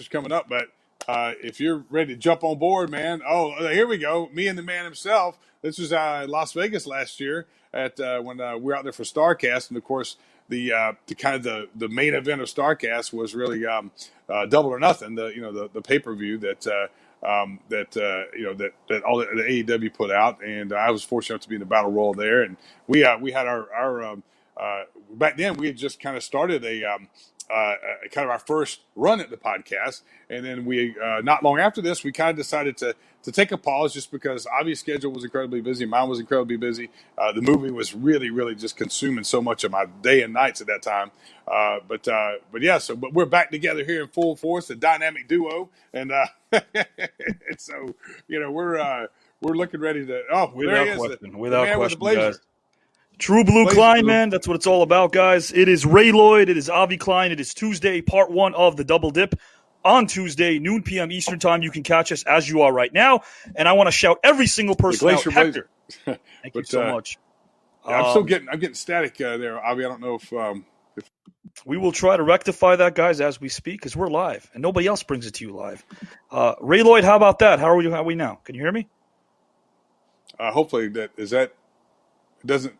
coming up, but if you're ready to jump on board, man, here we go. Me and the man himself. This was Las Vegas last year at when we were out there for StarCast, and of course the main event of StarCast was really Double or Nothing, the pay-per-view that all the AEW put out, and I was fortunate to be in the Battle Royal there, and we had our back then we had just kind of started a kind of our first run at the podcast, and then we not long after this we kind of decided to take a pause just because Avi's schedule was incredibly busy, mine was incredibly busy. The movie was really just consuming so much of my day and nights at that time. But we're back together here in full force, a dynamic duo, and so we're looking ready to. Oh, without question, guys. True Blue Klein, man. That's what it's all about, guys. It is Ray Lloyd. It is Avi Klein. It is Tuesday, part 1 of the Double Dip. On Tuesday, noon p.m. Eastern time, you can catch us as you are right now. And I want to shout every single person out. Hector, thank you so much. I'm getting static there, Avi. I don't know if we will try to rectify that, guys, as we speak, because we're live and nobody else brings it to you live. Ray Lloyd, how about that? How are we now? Can you hear me? Hopefully that doesn't.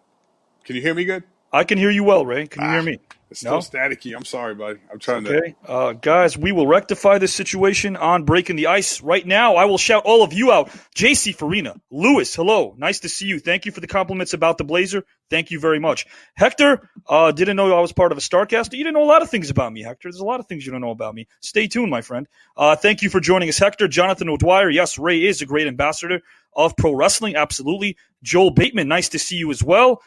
Can you hear me good? I can hear you well, Ray. Can you hear me? It's still staticky. I'm sorry, buddy. I'm trying to. Guys, we will rectify this situation on Breaking the Ice right now. I will shout all of you out. JC Farina, Lewis, hello. Nice to see you. Thank you for the compliments about the Blazer. Thank you very much. Hector, didn't know I was part of a StarCast. You didn't know a lot of things about me, Hector. There's a lot of things you don't know about me. Stay tuned, my friend. Thank you for joining us, Hector. Jonathan O'Dwyer, yes, Ray is a great ambassador of pro wrestling. Absolutely. Joel Bateman, nice to see you as well.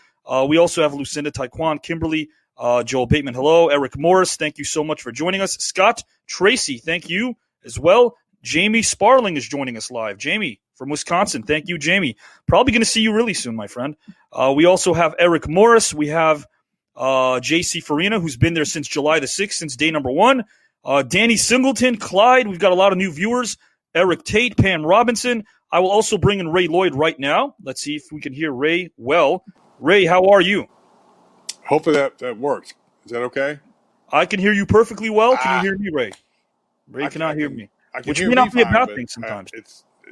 We also have Lucinda Taekwon, Kimberly, Joel Bateman, hello. Eric Morris, thank you so much for joining us. Scott Tracy, thank you as well. Jamie Sparling is joining us live. Jamie from Wisconsin, thank you, Jamie. Probably going to see you really soon, my friend. We also have Eric Morris. We have JC Farina, who's been there since July the 6th, since day number 1. Danny Singleton, Clyde, we've got a lot of new viewers. Eric Tate, Pam Robinson. I will also bring in Ray Lloyd right now. Let's see if we can hear Ray well. Ray, how are you? Hopefully that works. Is that okay? I can hear you perfectly well. Can you hear me, Ray? Ray cannot hear me. Which may not be a bad thing sometimes.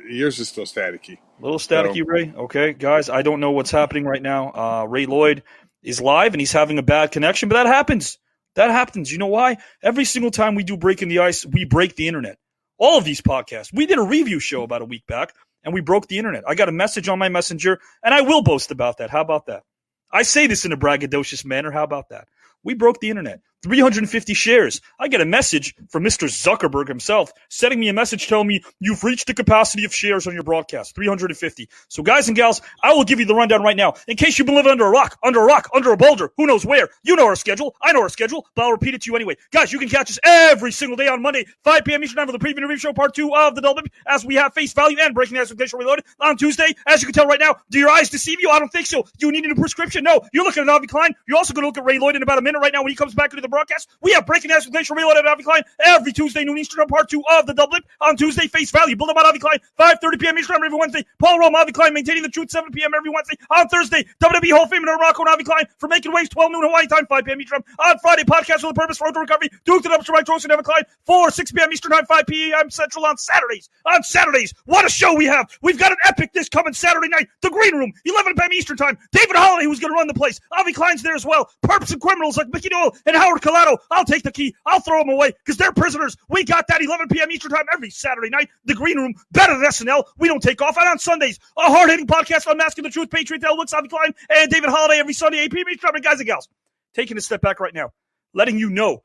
Yours is still staticky. A little staticky, Ray. Okay, guys, I don't know what's happening right now. Ray Lloyd is live, and he's having a bad connection, but that happens. That happens. You know why? Every single time we do Breaking the Ice, we break the internet. All of these podcasts. We did a review show about a week back, and we broke the internet. I got a message on my messenger, and I will boast about that. How about that? I say this in a braggadocious manner. How about that? We broke the internet. 350 shares. I get a message from Mr. Zuckerberg himself sending me a message telling me you've reached the capacity of shares on your broadcast. 350. So guys and gals, I will give you the rundown right now. In case you've been living under a rock, under a boulder, who knows where. You know our schedule. I know our schedule, but I'll repeat it to you anyway. Guys, you can catch us every single day on Monday, 5 p.m. Eastern time for the preview review show, part 2 of the Double Dip, as we have Face Value and Breaking the Ice with Glacier Ray Lloyd on Tuesday. As you can tell right now, do your eyes deceive you? I don't think so. Do you need a prescription? No. You're looking at Avi Klein. You're also going to look at Ray Lloyd in about a minute right now when he comes back into the broadcast. We have Breaking the Ice with Glacier Ray Lloyd and Avi Klein every Tuesday, noon Eastern, part 2 of the Double Dip. On Tuesday, Face Value. Build about Avi Klein, 5:30 p.m. Eastern every Wednesday. Paul Rome, Avi Klein, Maintaining the Truth, 7 p.m. every Wednesday. On Thursday, WWE Hall of Famer Rocco and Avi Klein for Making Waves, 12 noon Hawaii time, 5 p.m. Eastern. On Friday, Podcast with a Purpose, Road to Recovery, Duke to the Dumpster, Mike Trost and Avi Klein, 6 p.m. Eastern time, 5 p.m. Central on Saturdays. On Saturdays, what a show we have. We've got an epic this coming Saturday night. The Green Room, 11 p.m. Eastern time. David Holiday, who's going to run the place. Avi Klein's there as well. Perps and criminals like Mickey Doyle and Howard Colato. I'll take the key. I'll throw them away because they're prisoners. We got that 11 p.m. Eastern time every Saturday night. The Green Room, better than SNL. We don't take off. And on Sundays, a hard-hitting podcast on Masking the Truth, Patriot Dale, Looks, Avi Klein, and David Holiday every Sunday, 8 p.m. Eastern time. Guys and gals, taking a step back right now, letting you know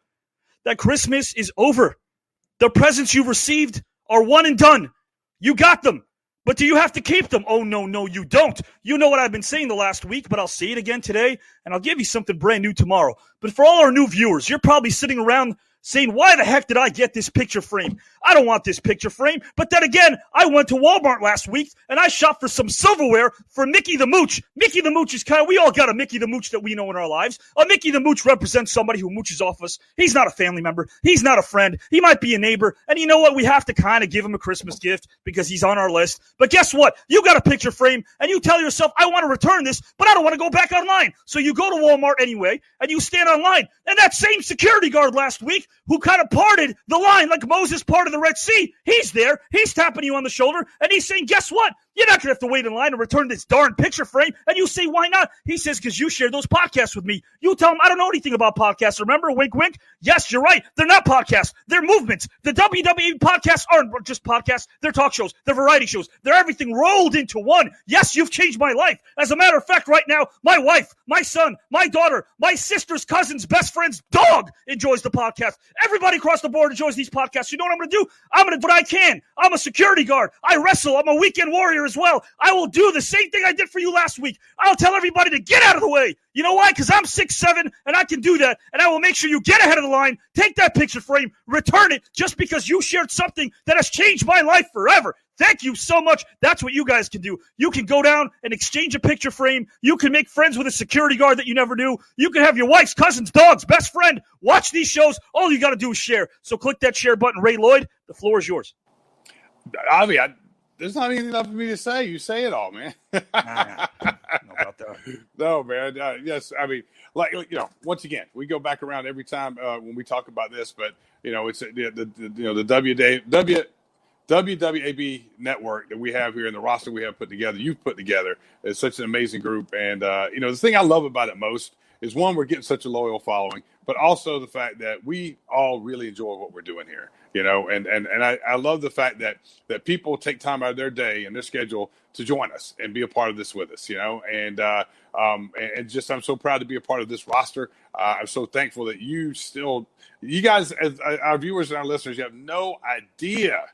that Christmas is over. The presents you've received are one and done. You got them. But do you have to keep them? Oh, no, you don't. You know what I've been saying the last week, but I'll say it again today, and I'll give you something brand new tomorrow. But for all our new viewers, you're probably sitting around saying, why the heck did I get this picture frame? I don't want this picture frame. But then again, I went to Walmart last week, and I shopped for some silverware for Mickey the Mooch. Mickey the Mooch is we all got a Mickey the Mooch that we know in our lives. A Mickey the Mooch represents somebody who mooches off us. He's not a family member. He's not a friend. He might be a neighbor. And you know what? We have to kind of give him a Christmas gift because he's on our list. But guess what? You got a picture frame, and you tell yourself, I want to return this, but I don't want to go back online. So you go to Walmart anyway, and you stand online. And that same security guard last week who kind of parted the line like Moses parted the Red Sea. He's there. He's tapping you on the shoulder, and he's saying, guess what? You're not going to have to wait in line to return this darn picture frame. And you say, why not? He says, because you shared those podcasts with me. You tell him, I don't know anything about podcasts. Remember? Wink, wink. Yes, you're right. They're not podcasts. They're movements. The WWE podcasts aren't just podcasts. They're talk shows. They're variety shows. They're everything rolled into one. Yes, you've changed my life. As a matter of fact, right now, my wife, my son, my daughter, my sister's cousin's best friend's dog enjoys the podcast. Everybody across the board enjoys these podcasts. You know what I'm going to do? I'm going to do what I can. I'm a security guard. I wrestle. I'm a weekend warrior as well. I will do the same thing I did for you last week. I'll tell everybody to get out of the way. You know why? Because I'm 6'7", and I can do that, and I will make sure you get ahead of the line, take that picture frame, return it, just because you shared something that has changed my life forever. Thank you so much. That's what you guys can do. You can go down and exchange a picture frame. You can make friends with a security guard that you never knew. You can have your wife's cousin's dog's best friend watch these shows. All you got to do is share. So click that share button. Ray Lloyd, the floor is yours. I mean, there's not anything left for me to say. You say it all, man. Nah, I don't know about that. No, man. Yes, I mean, like, you know, once again, we go back around every time when we talk about this, but you know, it's the WWAB network that we have here and the roster we have put together, you've put together, is such an amazing group. And, you know, the thing I love about it most is, one, we're getting such a loyal following, but also the fact that we all really enjoy what we're doing here, you know, and I love the fact that people take time out of their day and their schedule to join us and be a part of this with us, you know, and just, I'm so proud to be a part of this roster. I'm so thankful that you guys, as our viewers and our listeners, you have no idea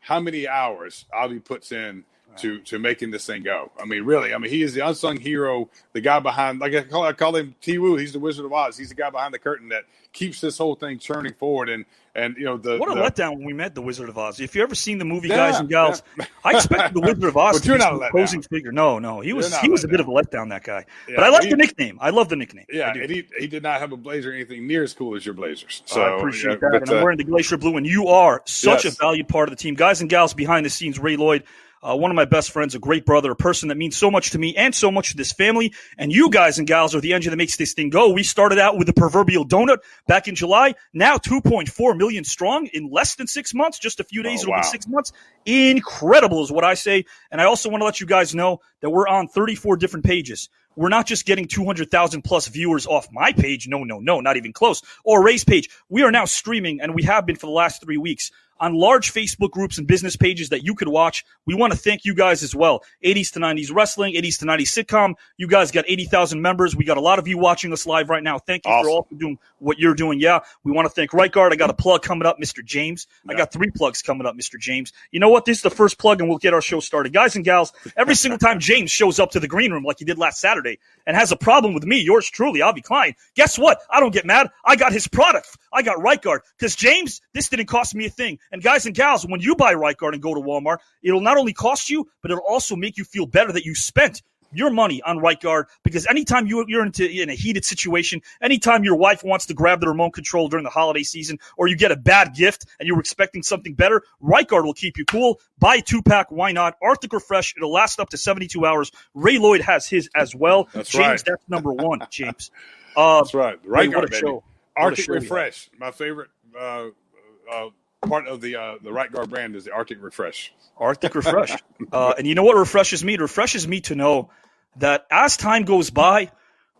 how many hours Avi puts in to making this thing go. I mean, really, he is the unsung hero, the guy behind, like I call him T-Woo. He's the Wizard of Oz. He's the guy behind the curtain that keeps this whole thing churning forward. And you know, what a letdown when we met the Wizard of Oz. If you ever seen the movie, guys and gals, I expected the Wizard of Oz to be an opposing figure. No, he was a bit of a letdown, that guy. Yeah, but I like the nickname. I love the nickname. Yeah, and he did not have a blazer anything near as cool as your blazers. So I appreciate that. And I'm wearing the Glacier Blue, and you are such a valued part of the team. Guys and gals behind the scenes, Ray Lloyd, one of my best friends, a great brother, a person that means so much to me and so much to this family. And you guys and gals are the engine that makes this thing go. We started out with the proverbial donut back in July. Now 2.4 million strong in less than 6 months. Just a few days, it'll be 6 months. Incredible is what I say. And I also want to let you guys know that we're on 34 different pages. We're not just getting 200,000 plus viewers off my page. No, not even close. Or Ray's page. We are now streaming, and we have been for the last 3 weeks, on large Facebook groups and business pages that you could watch. We want to thank you guys as well. 80s to 90s wrestling, 80s to 90s sitcom. You guys got 80,000 members. We got a lot of you watching us live right now. Thank you for all for doing what you're doing. Yeah, we want to thank Right Guard. I got a plug coming up, Mr. James. I got 3 plugs coming up, Mr. James. You know what? This is the first plug, and we'll get our show started. Guys and gals, every single time James shows up to the green room like he did last Saturday and has a problem with me, yours truly, Avi Klein, guess what? I don't get mad. I got his product. I got Right Guard. Because, James, this didn't cost me a thing. And guys and gals, when you buy Right Guard and go to Walmart, it'll not only cost you, but it'll also make you feel better that you spent your money on Right Guard, because anytime you're in a heated situation, anytime your wife wants to grab the remote control during the holiday season, or you get a bad gift and you're expecting something better, Right Guard will keep you cool. Buy a 2-pack. Why not? Arctic Refresh. It'll last up to 72 hours. Ray Lloyd has his as well. That's James, right. That's number one, James. That's right. Right Guard, baby. Show. Arctic Refresh. My favorite part of the Right Guard brand is the Arctic Refresh. Arctic Refresh. And you know what refreshes me? It refreshes me to know that as time goes by,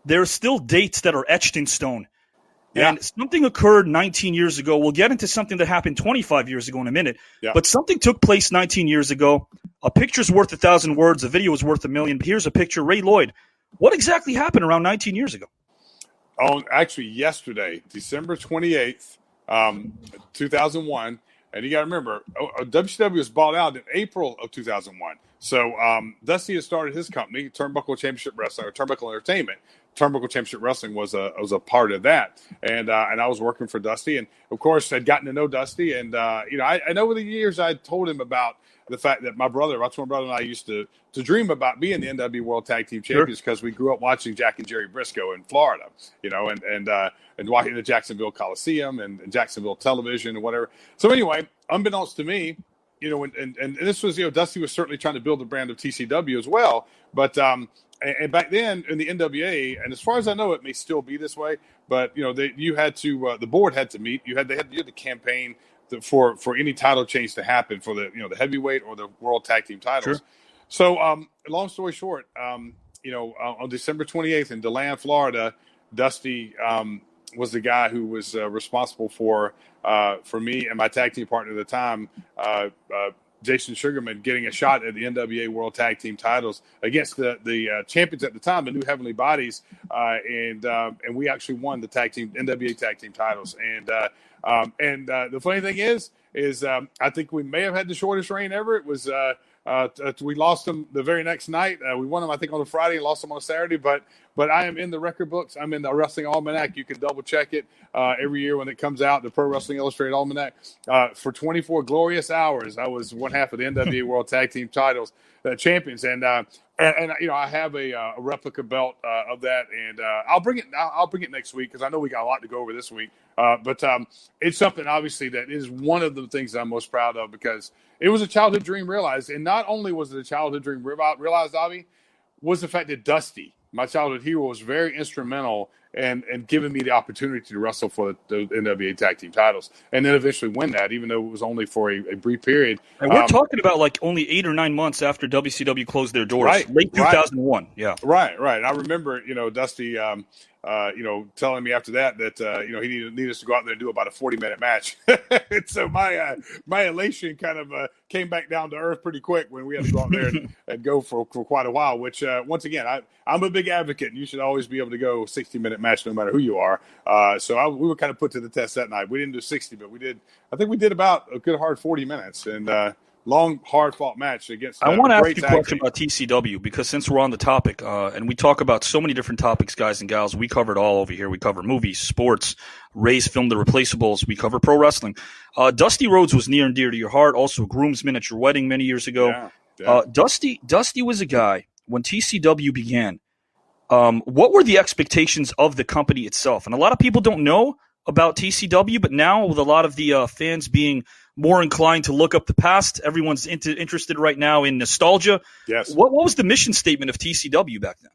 there are still dates that are etched in stone. Yeah. And something occurred 19 years ago. We'll get into something that happened 25 years ago in a minute. Yeah. But something took place 19 years ago. A picture's worth 1,000 words. A video is worth 1,000,000. But here's a picture. Ray Lloyd, what exactly happened around 19 years ago? Oh, actually, yesterday, December 28th, 2001. And you got to remember, WCW was bought out in April of 2001. So Dusty had started his company, Turnbuckle Championship Wrestling, or Turnbuckle Entertainment. Turnbuckle Championship Wrestling was a part of that, and I was working for Dusty, and of course had gotten to know Dusty, and you know, I know over the years I told him about the fact that my brother and I used to dream about being the NW World Tag Team Champions, because we grew up watching Jack and Jerry Briscoe in Florida, you know, and watching the Jacksonville Coliseum and Jacksonville Television and whatever. So anyway, unbeknownst to me, you know, and this was, you know, Dusty was certainly trying to build the brand of TCW as well. But and back then in the NWA, and as far as I know, it may still be this way. But you had to the board had to meet. You had to campaign for any title change to happen for the heavyweight or the world tag team titles. Sure. So long story short, on December 28th in DeLand, Florida, Dusty was the guy who was responsible for me and my tag team partner at the time, Jason Sugarman, getting a shot at the NWA World Tag Team titles against the champions at the time, the New Heavenly Bodies, and we actually won the NWA Tag Team titles. And the funny thing is I think we may have had the shortest reign ever. It was we lost them the very next night. We won them, I think, on a Friday and lost them on a Saturday. But I am in the record books. I'm in the Wrestling Almanac. You can double check it every year when it comes out, the Pro Wrestling Illustrated Almanac. For 24 glorious hours, I was one half of the NWA World Tag Team titles champions. And I have a replica belt of that, and I'll bring it next week because I know we got a lot to go over this week. But it's something obviously that is one of the things that I'm most proud of because it was a childhood dream realized. And not only was it a childhood dream realized, Avi, was the fact that Dusty, my childhood hero, was very instrumental in giving me the opportunity to wrestle for the NWA Tag Team titles and then eventually win that, even though it was only for a brief period. And we're talking about like only 8 or 9 months after WCW closed their doors, late 2001. Right. Yeah. Right. I remember, Dusty, telling me after that he needed us to go out there and do about a 40-minute match. And so my elation kind of came back down to earth pretty quick when we had to go out there and go for quite a while, which once again, I'm a big advocate, and you should always be able to go 60-minute match no matter who you are. So we were kind of put to the test that night. We didn't do 60, but I think we did about a good hard 40 minutes and long, hard-fought match against I want to ask you a question about TCW because since we're on the topic, and we talk about so many different topics, guys and gals, we cover it all over here. We cover movies, sports, Ray's film, The Replaceables. We cover pro wrestling. Dusty Rhodes was near and dear to your heart, also a groomsman at your wedding many years ago. Yeah. Dusty was a guy, when TCW began, what were the expectations of the company itself? And a lot of people don't know about TCW, but now with a lot of the fans being more inclined to look up the past, everyone's interested right now in nostalgia. Yes. What was the mission statement of TCW back then?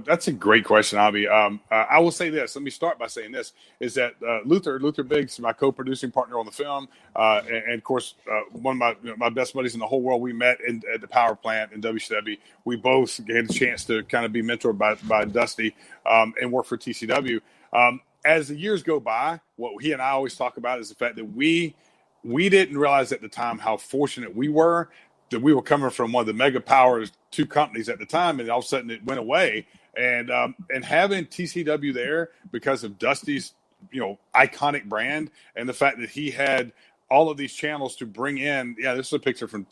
That's a great question, Avi. I will say this. Let me start by saying this, is that Luther Biggs, my co-producing partner on the film, and of course, one of my best buddies in the whole world, we met at the power plant in WCW. We both had a chance to kind of be mentored by Dusty and work for TCW. As the years go by, what he and I always talk about is the fact that we didn't realize at the time how fortunate we were that we were coming from one of the mega powers, 2 companies at the time, and all of a sudden it went away. And having TCW there because of Dusty's, iconic brand and the fact that he had all of these channels to bring in. Yeah, this is a picture from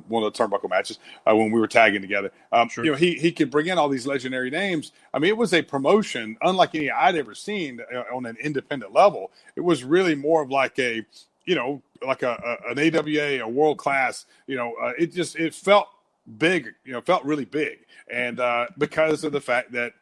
one of the turnbuckle matches when we were tagging together. Sure. He could bring in all these legendary names. I mean, it was a promotion unlike any I'd ever seen on an independent level. It was really more of like an AWA, a world class. It felt big. Felt really big, and because of the fact that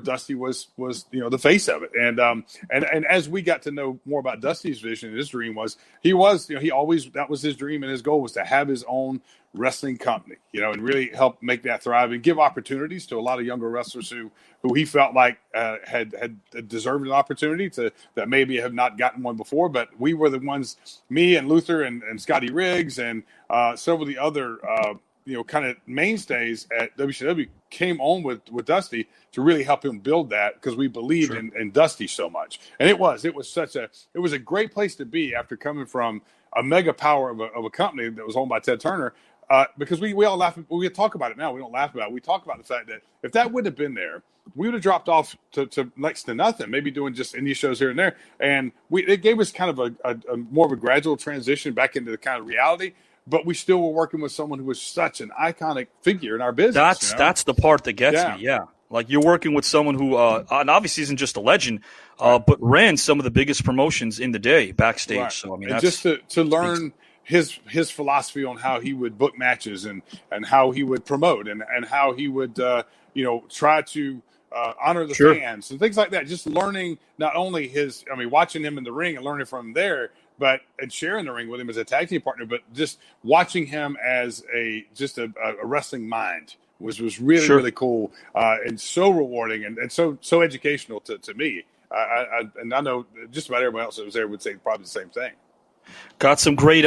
Dusty was the face of it, and as we got to know more about Dusty's vision and his dream he always, that was his dream and his goal was to have his own wrestling company, and really help make that thrive and give opportunities to a lot of younger wrestlers who he felt like had deserved an opportunity that maybe have not gotten one before. But we were the ones, me and Luther and Scotty Riggs and several of the other kind of mainstays at WCW came on with Dusty to really help him build that because we believed in Dusty so much. And it was a great place to be after coming from a mega power of a company that was owned by Ted Turner. Because we all laugh, we talk about it now. We don't laugh about it. We talk about the fact that if that wouldn't have been there, we would have dropped off to next to nothing, maybe doing just indie shows here and there. And it gave us kind of a more of a gradual transition back into the kind of reality. But we still were working with someone who was such an iconic figure in our business. That's the part that gets me. Yeah. Like you're working with someone who, and obviously isn't just a legend, but ran some of the biggest promotions in the day backstage. Right. So I mean, and just to learn his philosophy on how he would book matches and how he would promote and how he would try to honor the fans and things like that. Just learning not only watching him in the ring and learning from him there, and sharing the ring with him as a tag team partner, but just watching him as a wrestling mind, was really, Sure. really cool and so rewarding and so educational to me. And I know just about everyone else that was there would say probably the same thing. Got some great